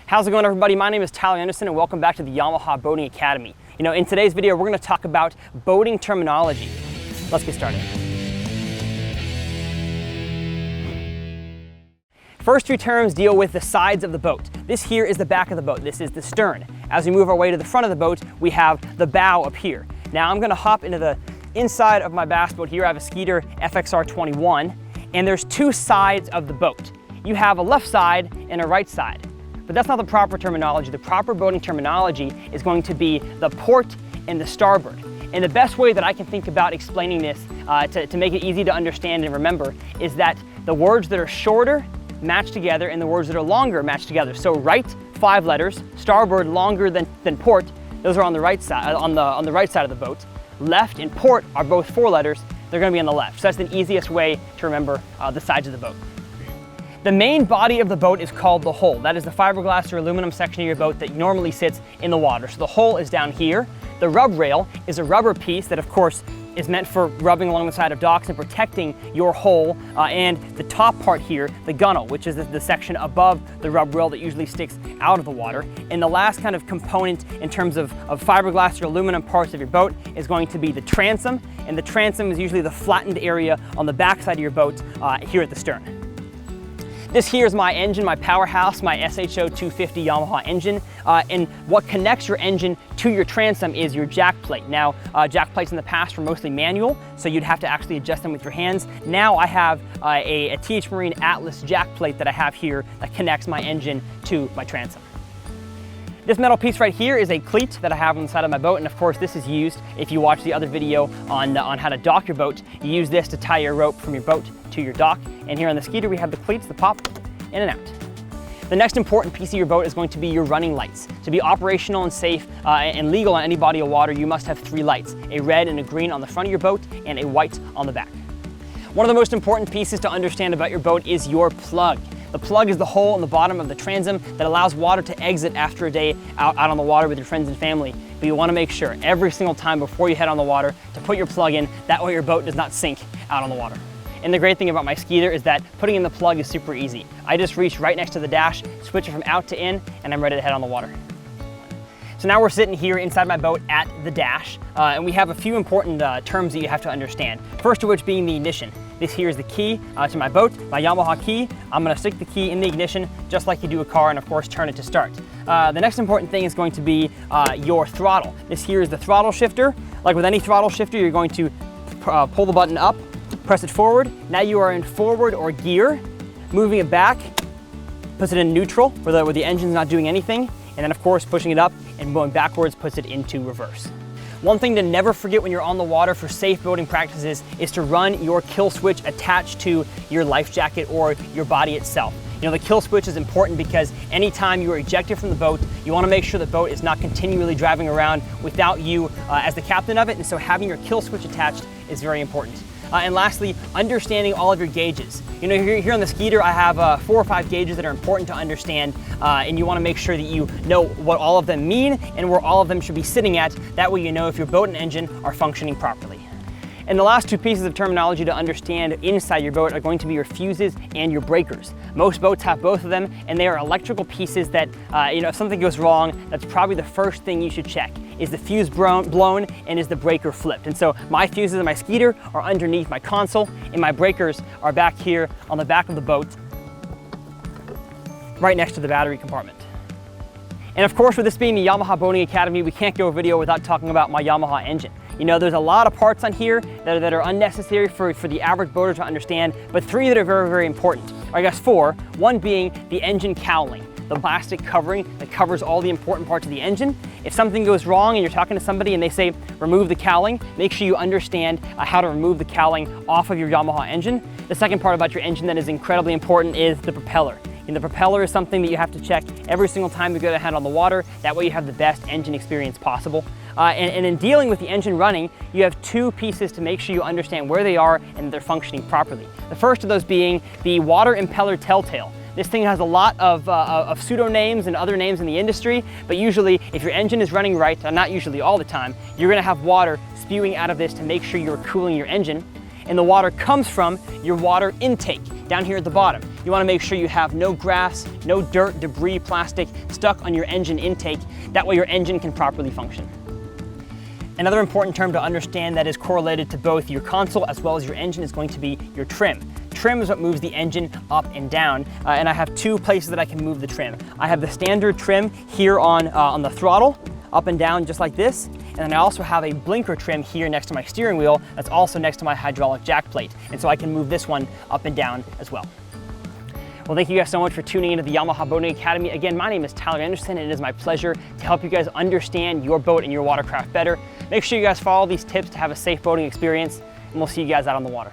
How's it going, everybody? My name is Tyler Anderson and welcome back to the Yamaha Boating Academy. In today's video, we're going to talk about boating terminology. Let's get started. First three terms deal with the sides of the boat. This here is the back of the boat. This is the stern. As we move our way to the front of the boat, we have the bow up here. Now I'm going to hop into the inside of my bass boat here. I have a Skeeter FXR 21, and there's two sides of the boat. You have a left side and a right side. But that's not the proper terminology. The proper boating terminology is going to be the port and the starboard. And the best way that I can think about explaining this to make it easy to understand and remember is that the words that are shorter match together and the words that are longer match together. So right, 5 letters, starboard longer than port, those are on the right side, on the right side of the boat. Left and port are both 4 letters, they're going to be on the left. So that's the easiest way to remember the sides of the boat. The main body of the boat is called the hull. That is the fiberglass or aluminum section of your boat that normally sits in the water. So the hull is down here. The rub rail is a rubber piece that, of course, is meant for rubbing along the side of docks and protecting your hull. And the top part here, the gunnel, which is the section above the rub rail that usually sticks out of the water. And the last kind of component in terms of fiberglass or aluminum parts of your boat is going to be the transom. And the transom is usually the flattened area on the backside of your boat here at the stern. This here is my engine, my powerhouse, my SHO 250 Yamaha engine. And what connects your engine to your transom is your jack plate. Now, jack plates in the past were mostly manual, so you'd have to actually adjust them with your hands. Now I have a TH Marine Atlas jack plate that I have here that connects my engine to my transom. This metal piece right here is a cleat that I have on the side of my boat, and of course this is used, if you watch the other video on how to dock your boat, you use this to tie your rope from your boat to your dock. And here on the Skeeter we have the cleats that pop in and out. The next important piece of your boat is going to be your running lights. To be operational and safe and legal on any body of water, you must have 3 lights, a red and a green on the front of your boat and a white on the back. One of the most important pieces to understand about your boat is your plug. The plug is the hole in the bottom of the transom that allows water to exit after a day out on the water with your friends and family. But you want to make sure every single time before you head on the water to put your plug in, that way your boat does not sink out on the water. And the great thing about my Skeeter is that putting in the plug is super easy. I just reach right next to the dash, switch it from out to in, and I'm ready to head on the water. So now we're sitting here inside my boat at the dash, and we have a few important terms that you have to understand. First of which being the ignition. This here is the key to my boat, my Yamaha key. I'm going to stick the key in the ignition just like you do a car and of course turn it to start. The next important thing is going to be your throttle. This here is the throttle shifter. Like with any throttle shifter, you're going to pull the button up, press it forward. Now you are in forward or gear. Moving it back puts it in neutral where the engine's not doing anything. And then of course pushing it up and going backwards puts it into reverse. One thing to never forget when you're on the water for safe boating practices is to run your kill switch attached to your life jacket or your body itself. The kill switch is important because anytime you are ejected from the boat, you want to make sure the boat is not continually driving around without you as the captain of it, and so having your kill switch attached is very important. And lastly, understanding all of your gauges. Here on the Skeeter, I have 4 or 5 gauges that are important to understand, and you want to make sure that you know what all of them mean and where all of them should be sitting at. That way you know if your boat and engine are functioning properly. And the last 2 pieces of terminology to understand inside your boat are going to be your fuses and your breakers. Most boats have both of them, and they are electrical pieces that, if something goes wrong, that's probably the first thing you should check. Is the fuse blown and is the breaker flipped? And so my fuses in my Skeeter are underneath my console, and my breakers are back here on the back of the boat, right next to the battery compartment. And of course, with this being the Yamaha Boating Academy, we can't go a video without talking about my Yamaha engine. There's a lot of parts on here that are unnecessary for the average boater to understand, but 3 that are very, very important. Or I guess 4, one being the engine cowling, the plastic covering that covers all the important parts of the engine. If something goes wrong and you're talking to somebody and they say, remove the cowling, make sure you understand how to remove the cowling off of your Yamaha engine. The second part about your engine that is incredibly important is the propeller. And the propeller is something that you have to check every single time you go to head on the water. That way you have the best engine experience possible. And in dealing with the engine running, you have 2 pieces to make sure you understand where they are and that they're functioning properly. The first of those being the water impeller TELLTALE. This thing has a lot of pseudo names and other names in the industry, but usually if your engine is running right, and not usually all the time, you're going to have water spewing out of this to make sure you're cooling your engine. And the water comes from your water intake down here at the bottom. You want to make sure you have no grass, no dirt, debris, plastic stuck on your engine intake. That way your engine can properly function. Another important term to understand that is correlated to both your console as well as your engine is going to be your trim. Trim is what moves the engine up and down, and I have two places that I can move the trim. I have the standard trim here on the throttle, up and down just like this, and then I also have a blinker trim here next to my steering wheel that's also next to my hydraulic jack plate, and so I can move this one up and down as well. Well, thank you guys so much for tuning into the Yamaha Boating Academy. Again, my name is Tyler Anderson, and it is my pleasure to help you guys understand your boat and your watercraft better. Make sure you guys follow these tips to have a safe boating experience, and we'll see you guys out on the water.